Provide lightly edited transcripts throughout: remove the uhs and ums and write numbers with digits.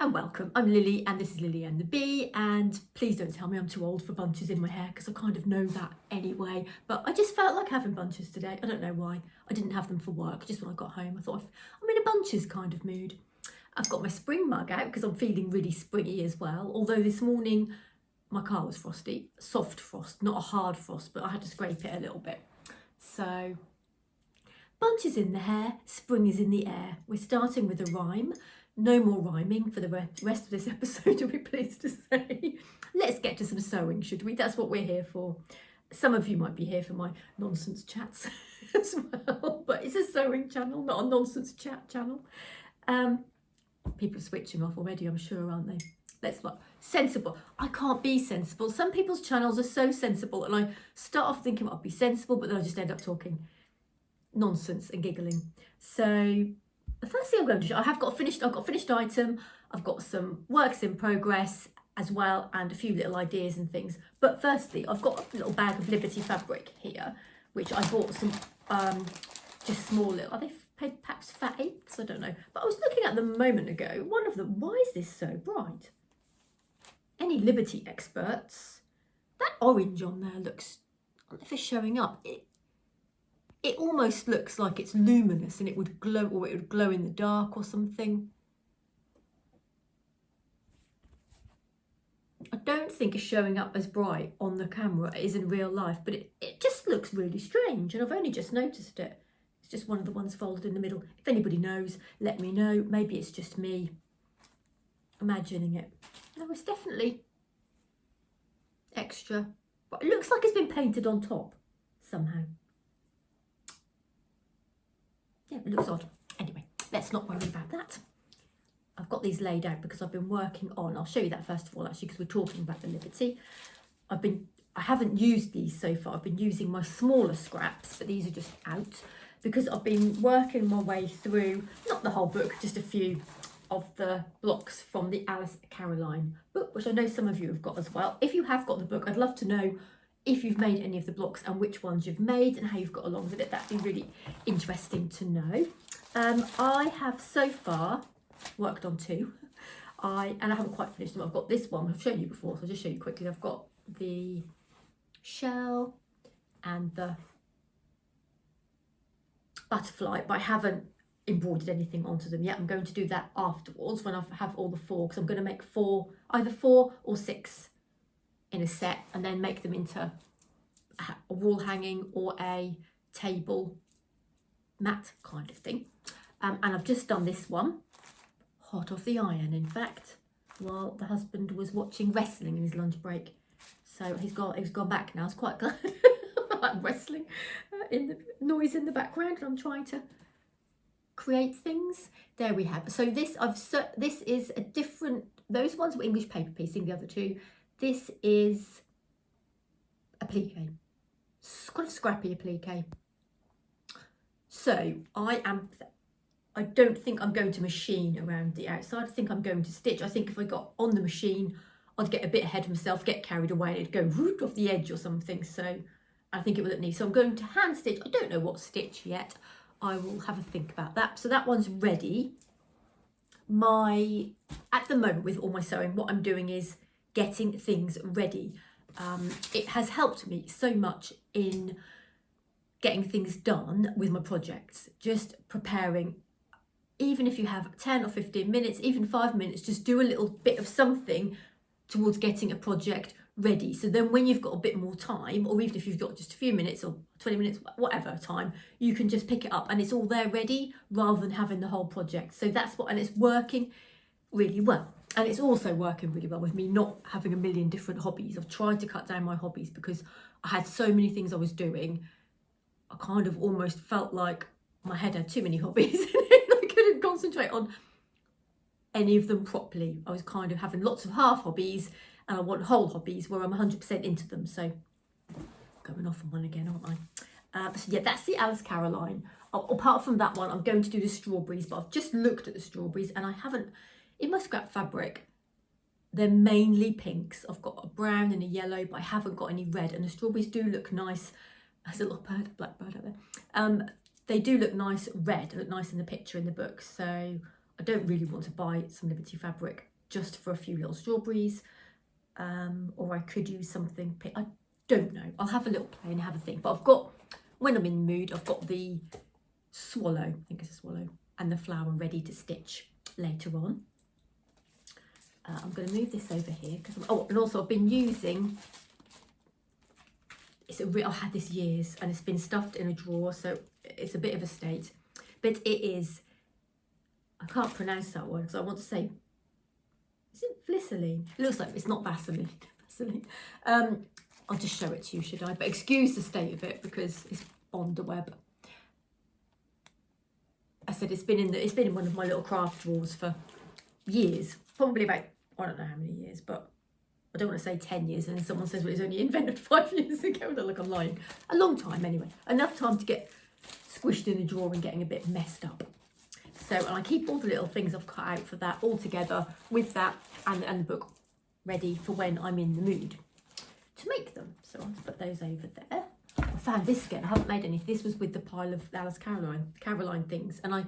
and welcome. I'm Lily and this is Lily and the Bee, and please don't tell me I'm too old for bunches in my hair because I kind of know that anyway, but I just felt like having bunches today. I don't know why. I didn't have them for work, just when I got home I thought I'm in a bunches kind of mood. I've got my spring mug out because I'm feeling really springy as well, although this morning my car was frosty, soft frost, not a hard frost, but I had to scrape it a little bit. So bunches in the hair, spring is in the air. We're starting with a rhyme. No more rhyming for the rest of this episode, I'll be pleased to say. Let's get to some sewing, should we? That's what we're here for. Some of you might be here for my nonsense chats as well, but it's a sewing channel, not a nonsense chat channel. People are switching off already, I'm sure, aren't they? Let's look. Sensible. I can't be sensible. Some people's channels are so sensible, and I start off thinking I'll be sensible, but then I just end up talking nonsense and giggling. So the first thing I'm going to show, I've got a finished item, I've got some works in progress as well, and a few little ideas and things. But firstly, I've got a little bag of Liberty fabric here, which I bought some just small little, are they perhaps fat eighths? I don't know. But I was looking at them a moment ago. One of them, why is this so bright? Any Liberty experts? That orange on there looks, I don't know if it's showing up. It almost looks like it's luminous and it would glow, or it would glow in the dark or something. I don't think it's showing up as bright on the camera as in real life, but it just looks really strange, and I've only just noticed it. It's just one of the ones folded in the middle. If anybody knows, let me know. Maybe it's just me imagining it. No, it's definitely extra, but it looks like it's been painted on top somehow. Yeah, it looks odd. Anyway, let's not worry about that. I've got these laid out because I've been working on, I'll show you that first of all actually, because we're talking about the Liberty. I haven't used these so far. I've been using my smaller scraps, but these are just out because I've been working my way through, not the whole book, just a few of the blocks from the Alice Caroline book, which I know some of you have got as well. If you have got the book, I'd love to know if you've made any of the blocks and which ones you've made and how you've got along with it. That'd be really interesting to know. I have so far worked on two, and I haven't quite finished them. I've got this one I've shown you before, so I'll just show you quickly. I've got the shell and the butterfly, but I haven't embroidered anything onto them yet. I'm going to do that afterwards when I have all the four, because I'm going to make either four or six in a set, and then make them into a wall hanging or a table mat kind of thing. And I've just done this one, hot off the iron in fact, while the husband was watching wrestling in his lunch break. So he's gone back now. I was quite glad. I'm wrestling in the noise in the background, and I'm trying to create things. There we have. So this is a different, those ones were English paper piecing, the other two. This is applique, kind of scrappy applique. So I don't think I'm going to machine around the outside. I think I'm going to stitch. I think if I got on the machine, I'd get a bit ahead of myself, get carried away, and it'd go whoop off the edge or something. So I think it will look neat. So I'm going to hand stitch. I don't know what stitch yet. I will have a think about that. So that one's ready. At the moment with all my sewing, what I'm doing is getting things ready. It has helped me so much in getting things done with my projects, just preparing. Even if you have 10 or 15 minutes, even 5 minutes, just do a little bit of something towards getting a project ready. So then when you've got a bit more time, or even if you've got just a few minutes or 20 minutes, whatever time, you can just pick it up and it's all there ready, rather than having the whole project. So that's and it's working really well. And it's also working really well with me not having a million different hobbies. I've tried to cut down my hobbies because I had so many things I was doing. I kind of almost felt like my head had too many hobbies. I couldn't concentrate on any of them properly. I was kind of having lots of half hobbies, and I want whole hobbies where I'm 100% into them. So going off on one again, aren't I? So yeah, that's the Alice Caroline. Apart from that one, I'm going to do the strawberries, but I've just looked at the strawberries and I haven't, in my scrap fabric, they're mainly pinks. I've got a brown and a yellow, but I haven't got any red, and the strawberries do look nice. There's a little bird, black bird out there. They do look nice red, look nice in the picture in the book. So I don't really want to buy some Liberty fabric just for a few little strawberries, or I could use something, I don't know. I'll have a little play and have a think. But I've got, when I'm in the mood, I've got the swallow, I think it's a swallow, and the flower ready to stitch later on. I'm going to move this over here because and also I've been using, I've had this years and it's been stuffed in a drawer, so it's a bit of a state, but it is, I can't pronounce that word because I want to say, is it Vaseline? It looks like it's not Vaseline. Vaseline. I'll just show it to you, should I? But excuse the state of it because it's on the web. I said it's been in one of my little craft drawers for years, probably about, I don't know how many years, but I don't want to say 10 years and then someone says, well, it was only invented 5 years ago. They're like, I'm lying. A long time anyway. Enough time to get squished in the drawer and getting a bit messed up. So, and I keep all the little things I've cut out for that all together with that and the book ready for when I'm in the mood to make them. So I'll put those over there. I found this again. I haven't made any. This was with the pile of Alice Caroline things. And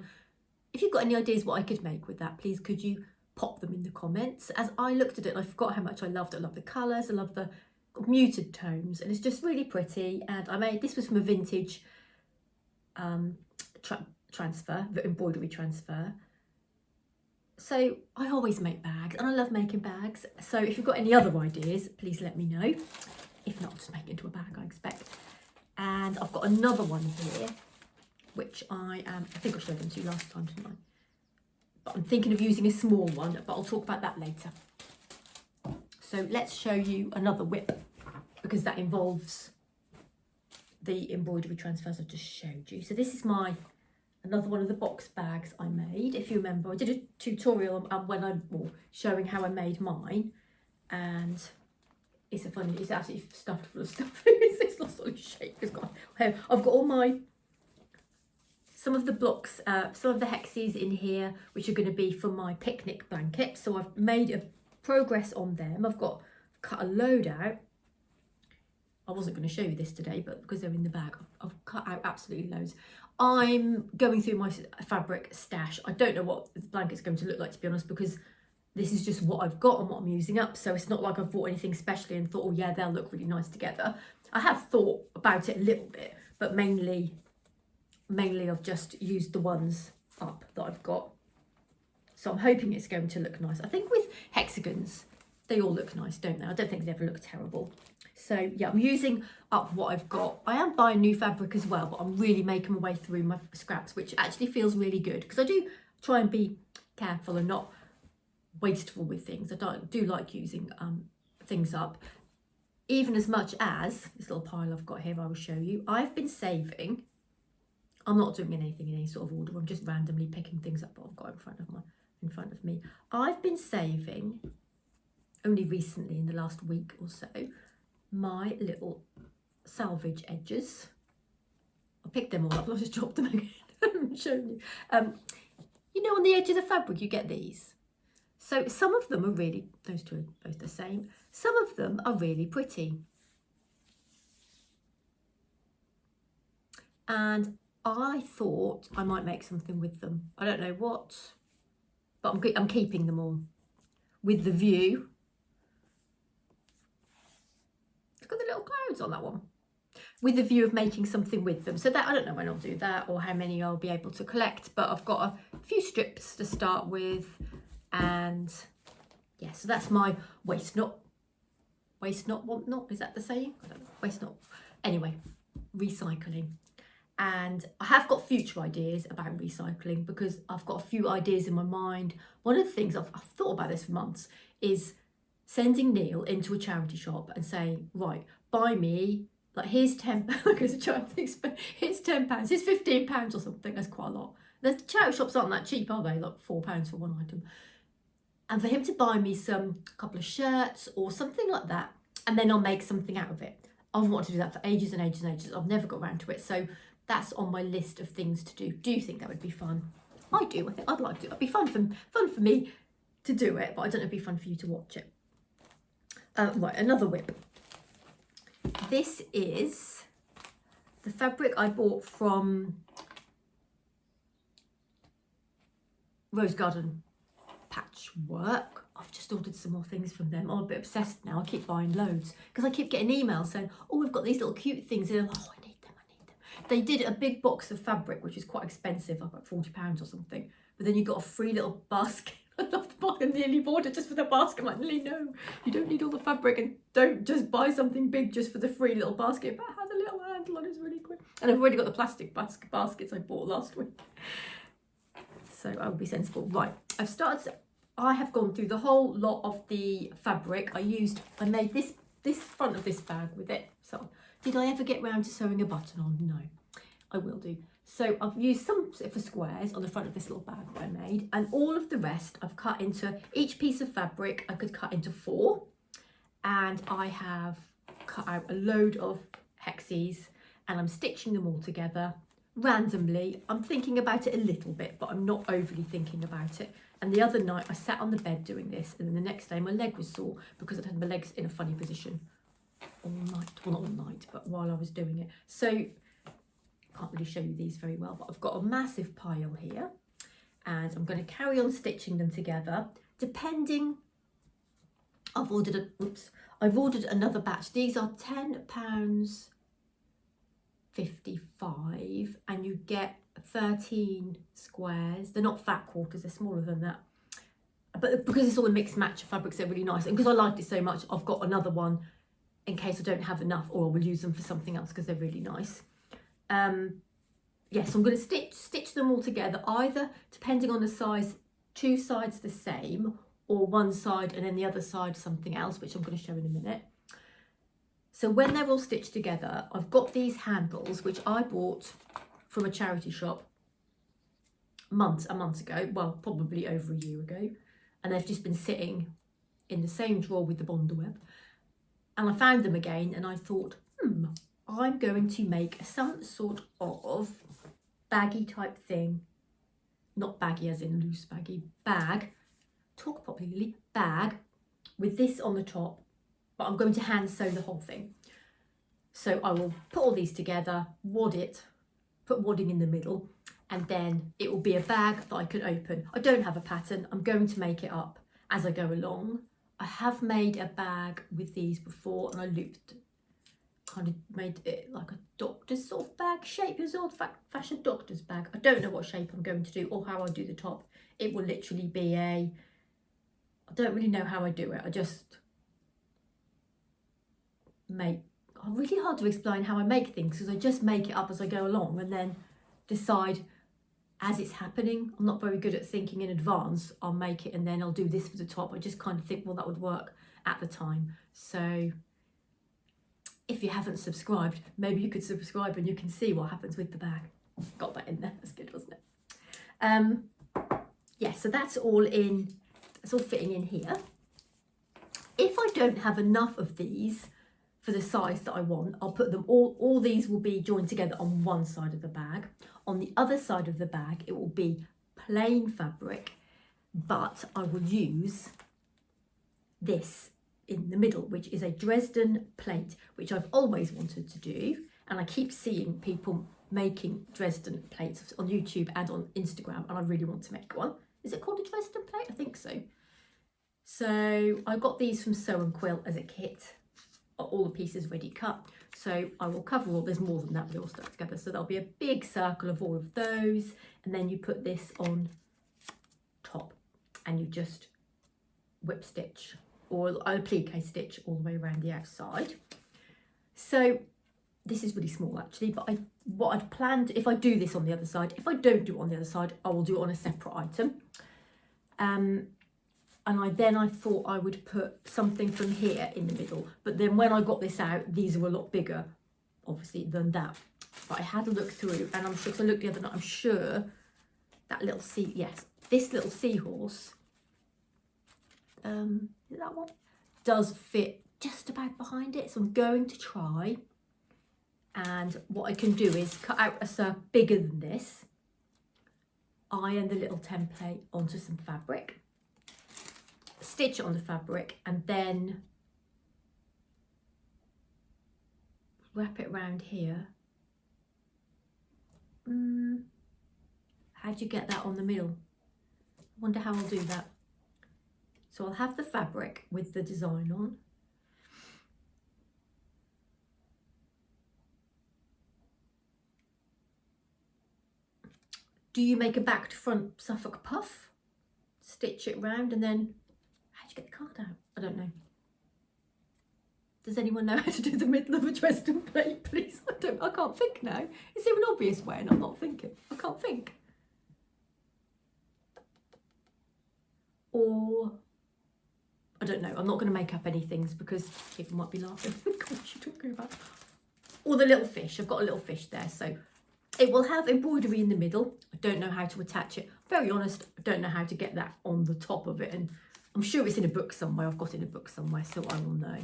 if you've got any ideas what I could make with that, please could you pop them in the comments. As I looked at it, I forgot how much I loved it. I love the colours. I love the muted tones, and it's just really pretty. And I made this was from a vintage transfer, embroidery transfer. So I always make bags and I love making bags. So if you've got any other ideas, please let me know. If not, just make it into a bag, I expect. And I've got another one here, which I think I showed them to you last time, didn't I? But I'm thinking of using a small one, but I'll talk about that later. So let's show you another whip, because that involves the embroidery transfers I've just showed you. So this is another one of the box bags I made. If you remember, I did a tutorial showing how I made mine, and it's absolutely stuffed full of stuff. It's lost all its shape. I've got all some of the blocks, some of the hexes in here, which are going to be for my picnic blanket. So I've made a progress on them. I've cut a load out. I wasn't going to show you this today, but because they're in the bag, I've cut out absolutely loads. I'm going through my fabric stash. I don't know what the blanket's going to look like, to be honest, because this is just what I've got and what I'm using up. So it's not like I've bought anything specially and thought, oh yeah, they'll look really nice together. I have thought about it a little bit, but mainly I've just used the ones up that I've got. So I'm hoping it's going to look nice. I think with hexagons, they all look nice, don't they? I don't think they ever look terrible. So yeah, I'm using up what I've got. I am buying new fabric as well, but I'm really making my way through my scraps, which actually feels really good, because I do try and be careful and not wasteful with things. I do like using things up, even as much as this little pile I've got here I will show you. I've been saving. I'm not doing anything in any sort of order. I'm just randomly picking things up that I've got in front of me. I've been saving, only recently in the last week or so, my little salvage edges. I picked them all up. I just dropped them again. I haven't shown you. You know, on the edge of the fabric, you get these. So some of them are really, those two are both the same. Some of them are really pretty. And I thought I might make something with them. I don't know what, but I'm keeping them all with the view. It's got the little clouds on that one. With the view of making something with them. So that, I don't know when I'll do that or how many I'll be able to collect, but I've got a few strips to start with. And yeah, so that's my waste not, want not, is that the saying? I don't know, waste not. Anyway, recycling. And I have got future ideas about recycling, because I've got a few ideas in my mind. One of the things I've thought about this for months is sending Neil into a charity shop and saying, right, buy me, like, here's 10, because here's £10, here's £15 or something. That's quite a lot. The charity shops aren't that cheap, are they? Like £4 for one item. And for him to buy me a couple of shirts or something like that, and then I'll make something out of it. I've wanted to do that for ages and ages and ages. I've never got around to it. So that's on my list of things to do. Do you think that would be fun? I do. I think I'd like to. It'd be fun for me to do it, but I don't know if it'd be fun for you to watch it. Right, another whip. This is the fabric I bought from Rose Garden Patchwork. I've just ordered some more things from them. I'm a bit obsessed now. I keep buying loads because I keep getting emails saying, oh, we've got these little cute things. And I'm like, oh, I need them. They did a big box of fabric, which is quite expensive, like £40 or something. But then you got a free little basket. I love to buy a nearly bought it just for the basket. I'm like, Lily, no, you don't need all the fabric, and don't just buy something big just for the free little basket. But it has a little handle on it, it's really quick. And I've already got the plastic baskets I bought last week. So I will be sensible. Right, I have gone through the whole lot of the fabric. I made this front of this bag with it. So did I ever get round to sewing a button on? No, I will do. So I've used some for squares on the front of this little bag that I made, and all of the rest I've cut into, each piece of fabric I could cut into 4, and I have cut out a load of hexes and I'm stitching them all together randomly. I'm thinking about it a little bit, but I'm not overly thinking about it. And the other night I sat on the bed doing this, and then the next day my leg was sore because I'd had my legs in a funny position all night. Well, not all night, but while I was doing it. So can't really show you these very well, but I've got a massive pile here, and I'm going to carry on stitching them together. Depending, I've ordered another batch. These are £10.55, and you get 13 squares. They're not fat quarters, they're smaller than that. But because it's all a mixed match of fabrics, they're really nice. And because I liked it so much, I've got another one in case I don't have enough, or I will use them for something else because they're really nice. Yes, so I'm going to stitch them all together, either depending on the size, 2 sides the same, or one side and then the other side something else, which I'm going to show in a minute. So when they're all stitched together, I've got these handles, which I bought from a charity shop a month ago, well, probably over a year ago, and they've just been sitting in the same drawer with the Bondo web, and I found them again, and I thought, I'm going to make some sort of baggy type thing. Not baggy as in loose baggy, bag. Talk properly, Lily. Bag with this on the top, but I'm going to hand sew the whole thing. So I will put all these together, wad it, put wadding in the middle, and then it will be a bag that I can open. I don't have a pattern. I'm going to make it up as I go along. I have made a bag with these before, and I kind of made it like a doctor's sort of bag shape. It was an old-fashioned doctor's bag. I don't know what shape I'm going to do or how I'll do the top. It will literally be I don't really know how I do it. I just really hard to explain how I make things, because I just make it up as I go along and then decide as it's happening. I'm not very good at thinking in advance. I'll make it and then I'll do this for the top. I just kind of think, well, that would work at the time. So if you haven't subscribed, maybe you could subscribe and you can see what happens with the bag. Got that in there. That's good, wasn't it? Yeah, so that's all fitting in here. If I don't have enough of these for the size that I want, I'll put them all these will be joined together on one side of the bag. On the other side of the bag, it will be plain fabric, but I will use this in the middle, which is a Dresden plate, which I've always wanted to do, and I keep seeing people making Dresden plates on YouTube and on Instagram, and I really want to make one. Is it called a Dresden plate? I think so. So I got these from Sew and Quilt as a kit, all the pieces ready cut. So I will cover all, there's more than that, but they're all stuck together. So there'll be a big circle of all of those, and then you put this on top and you just whip stitch or a plique stitch all the way around the outside. So this is really small actually, but what I'd planned, if I do this on the other side, if I don't do it on the other side, I will do it on a separate item. And I thought I would put something from here in the middle, but then when I got this out, these are a lot bigger, obviously, than that. But I had a look through, and I'm sure, because I looked the other night, I'm sure that little this little seahorse, is that one? Does fit just about behind it. So I'm going to try, and what I can do is cut out a circle bigger than this, iron the little template onto some fabric, stitch it on the fabric, and then wrap it around here. How do you get that on the middle? I wonder how I'll do that. So I'll have the fabric with the design on. Do you make a back to front Suffolk puff? Stitch it round and then, how'd you get the card out? I don't know. Does anyone know how to do the middle of a Dresden plate, please? I can't think now. Is there an obvious way and I'm not thinking? I can't think. Or, I don't know. I'm not going to make up any things because people might be laughing. What are you talking about? Or the little fish. I've got a little fish there, so it will have embroidery in the middle. I don't know how to attach it. Very honest, I don't know how to get that on the top of it. And I'm sure it's in a book somewhere. I've got it in a book somewhere, so I will know.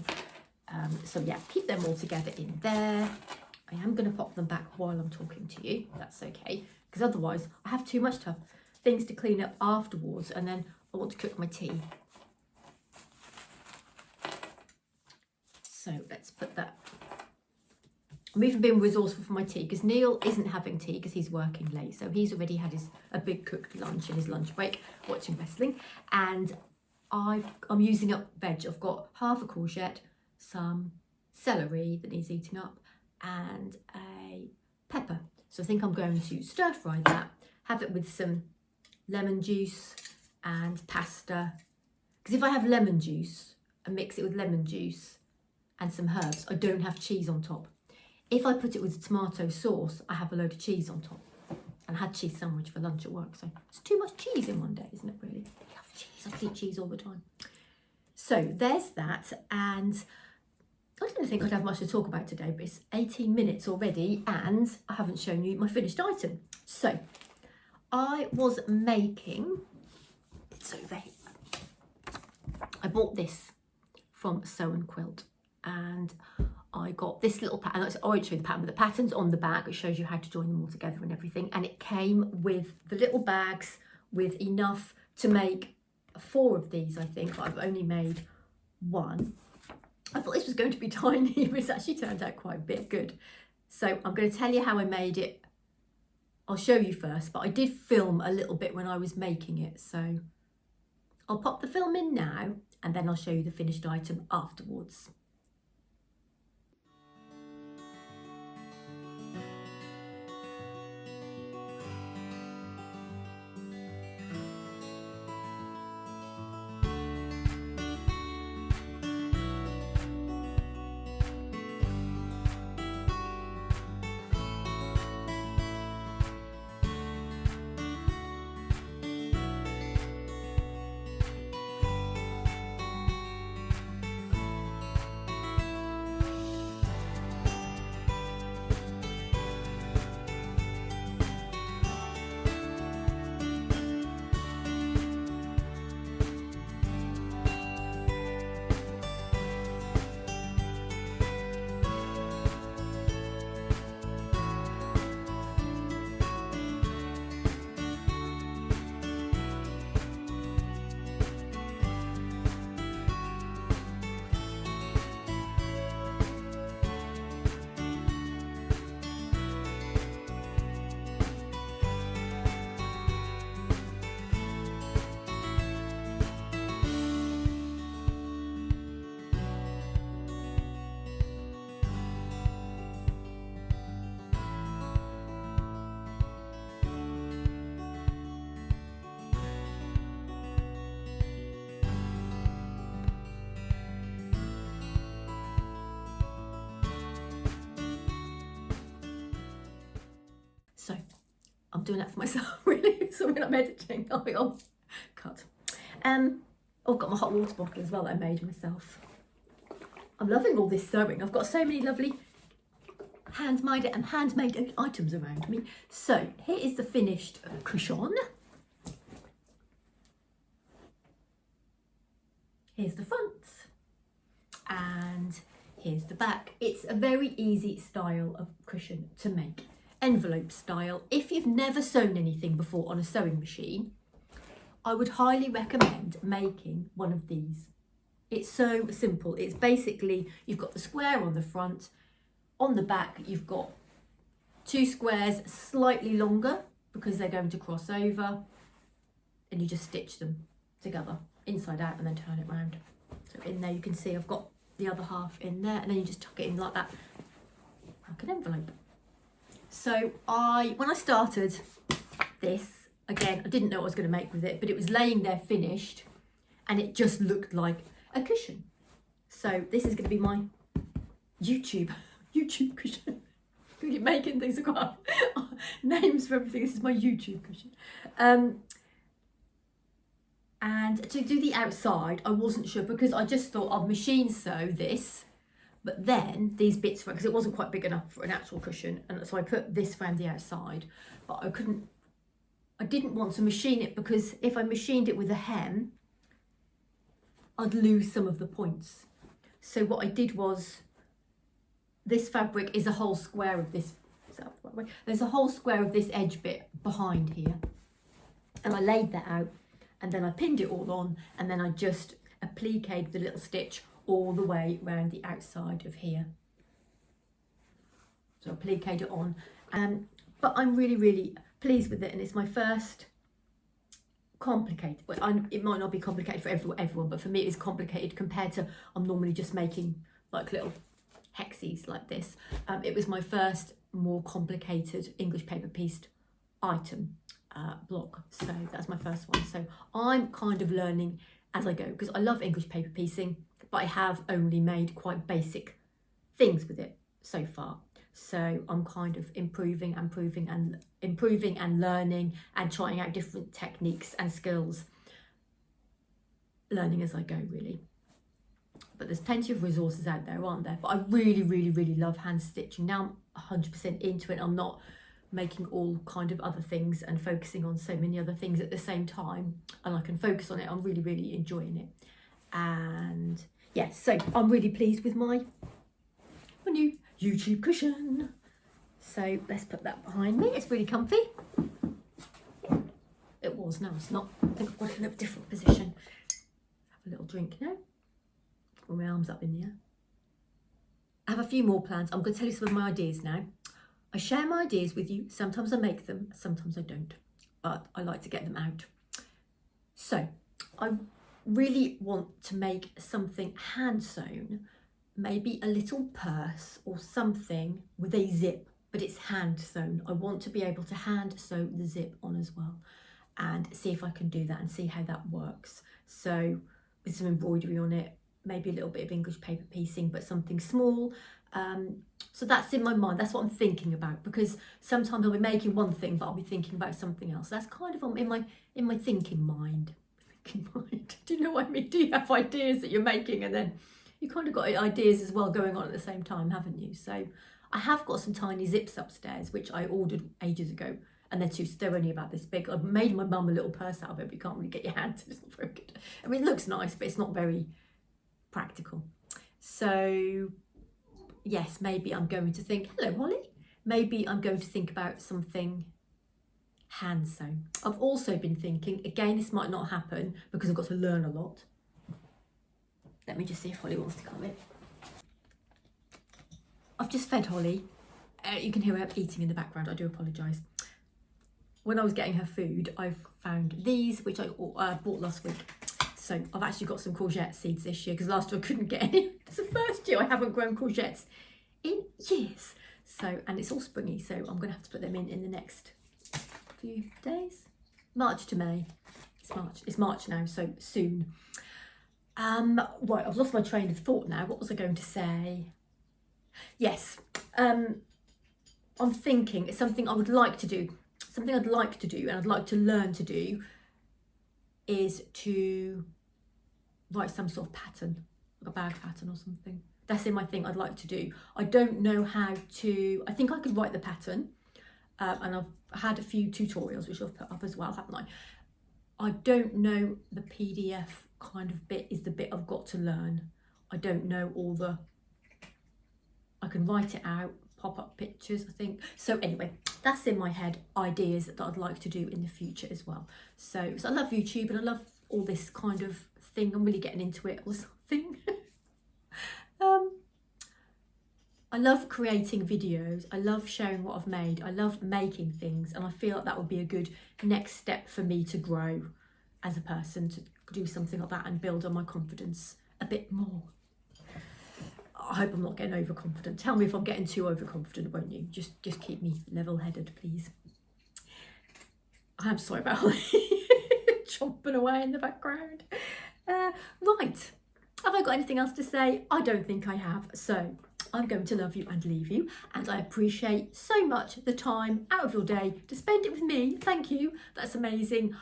So yeah, keep them all together in there. I am going to pop them back while I'm talking to you. That's okay, because otherwise I have too much things to clean up afterwards, and then I want to cook my tea. So let's put that. I'm even being resourceful for my tea because Neil isn't having tea because he's working late. So he's already had a big cooked lunch in his lunch break watching wrestling. And I'm using up veg. I've got half a courgette, some celery that needs eating up, and a pepper. So I think I'm going to stir fry that, have it with some lemon juice and pasta. Because if I have lemon juice and mix it with lemon juice and some herbs, I don't have cheese on top. If I put it with tomato sauce, I have a load of cheese on top. And I had cheese sandwich for lunch at work, so it's too much cheese in one day, isn't it, really? I love cheese, I eat cheese all the time. So there's that, and I didn't think I'd have much to talk about today, but it's 18 minutes already, and I haven't shown you my finished item. So I was making, it's over here. I bought this from Sew and Quilt, and I got this little pattern. I won't show you the pattern, but the pattern's on the back. It shows you how to join them all together and everything. And it came with the little bags with enough to make 4 of these, I think, but I've only made 1. I thought this was going to be tiny, but it's actually turned out quite a bit good. So I'm going to tell you how I made it. I'll show you first, but I did film a little bit when I was making it. So I'll pop the film in now, and then I'll show you the finished item afterwards. So I'm doing that for myself, really. So when I'm editing, I'll be on cut. I've got my hot water bottle as well that I made myself. I'm loving all this sewing. I've got so many lovely handmade items around me. So here is the finished cushion. Here's the front, and here's the back. It's a very easy style of cushion to make. Envelope style. If you've never sewn anything before on a sewing machine, I would highly recommend making one of these. It's so simple. It's basically, you've got the square on the front, on the back you've got 2 squares slightly longer because they're going to cross over, and you just stitch them together inside out and then turn it round. So in there you can see I've got the other half in there, and then you just tuck it in like that, like an envelope. So when I started this, again, I didn't know what I was going to make with it, but it was laying there finished and it just looked like a cushion. So this is going to be my YouTube cushion. We keep making things, I've got names for everything. This is my YouTube cushion. And to do the outside, I wasn't sure, because I just thought I'd machine sew this, but then these bits, because it wasn't quite big enough for an actual cushion, and so I put this around the outside, but I didn't want to machine it, because if I machined it with a hem, I'd lose some of the points. So what I did was, this fabric is a whole square of this, there's a whole square of this edge bit behind here, and I laid that out, and then I pinned it all on, and then I just appliqued the little stitch all the way around the outside of here. So I appliqued it on, but I'm really, really pleased with it, and it's my first complicated, well, it might not be complicated for everyone, but for me it is complicated compared to, I'm normally just making like little hexies like this. It was my first more complicated English paper pieced item block, so that's my first one. So I'm kind of learning as I go, because I love English paper piecing, but I have only made quite basic things with it so far. So I'm kind of improving and learning and trying out different techniques and skills, learning as I go, really. But there's plenty of resources out there, aren't there? But I really, really, really love hand stitching. Now I'm 100% into it. I'm not making all kind of other things and focusing on so many other things at the same time, and I can focus on it. I'm really, really enjoying it. And yes, so I'm really pleased with my new YouTube cushion. So let's put that behind me. It's really comfy. It was, now it's not. I think I've got it in a different position. Have a little drink now. With my arms up in the air. I have a few more plans. I'm going to tell you some of my ideas now. I share my ideas with you. Sometimes I make them, sometimes I don't, but I like to get them out. So I really want to make something hand sewn, maybe a little purse or something with a zip, but it's hand sewn. I want to be able to hand sew the zip on as well, and see if I can do that and see how that works. So with some embroidery on it, maybe a little bit of English paper piecing, but something small. So that's in my mind. That's what I'm thinking about, because sometimes I'll be making one thing, but I'll be thinking about something else. That's kind of in my thinking mind. Do you know what I mean? Do you have ideas that you're making, and then you kind of got ideas as well going on at the same time, haven't you? So I have got some tiny zips upstairs, which I ordered ages ago, and they're only about this big. I've made my mum a little purse out of it, but you can't really get your hands. It's not very good. I mean, it looks nice, but it's not very practical. So yes, maybe I'm going to think, hello Holly, maybe I'm going to think about something hand sewn. I've also been thinking, again, this might not happen because I've got to learn a lot. Let me just see if Holly wants to come in. I've just fed Holly. You can hear her eating in the background. I do apologise. When I was getting her food, I found these, which I bought last week. So I've actually got some courgette seeds this year, because last year I couldn't get any. It's the first year I haven't grown courgettes in years. So, and it's all springy, so I'm going to have to put them in the next few days. March to May. It's March now, so soon. Right, I've lost my train of thought now. What was I going to say? Yes, I'm thinking it's something I would like to do. Something I'd like to do and I'd like to learn to do is to write some sort of pattern, like a bag pattern or something. That's in my thing I'd like to do. I don't know how to, I think I could write the pattern, and I've had a few tutorials which I've put up as well, haven't I? I don't know, the PDF kind of bit is the bit I've got to learn. I don't know all the, I can write it out, pop up pictures, I think. So anyway, that's in my head, ideas that I'd like to do in the future as well. So I love YouTube and I love all this kind of thing. I'm really getting into it or something. I love creating videos. I love sharing what I've made. I love making things, and I feel like that would be a good next step for me to grow. as a person to do something like that and build on my confidence a bit more. I hope I'm not getting overconfident. Tell me if I'm getting too overconfident, won't you? Just keep me level-headed, please. I'm sorry about chomping away in the background. Right, have I got anything else to say? I don't think I have. So I'm going to love you and leave you. And I appreciate so much the time out of your day to spend it with me. Thank you. That's amazing.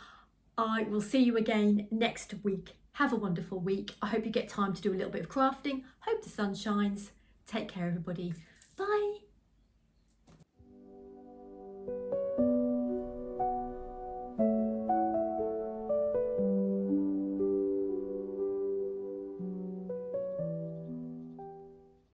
I will see you again next week. Have a wonderful week. I hope you get time to do a little bit of crafting. Hope the sun shines. Take care, everybody. Bye.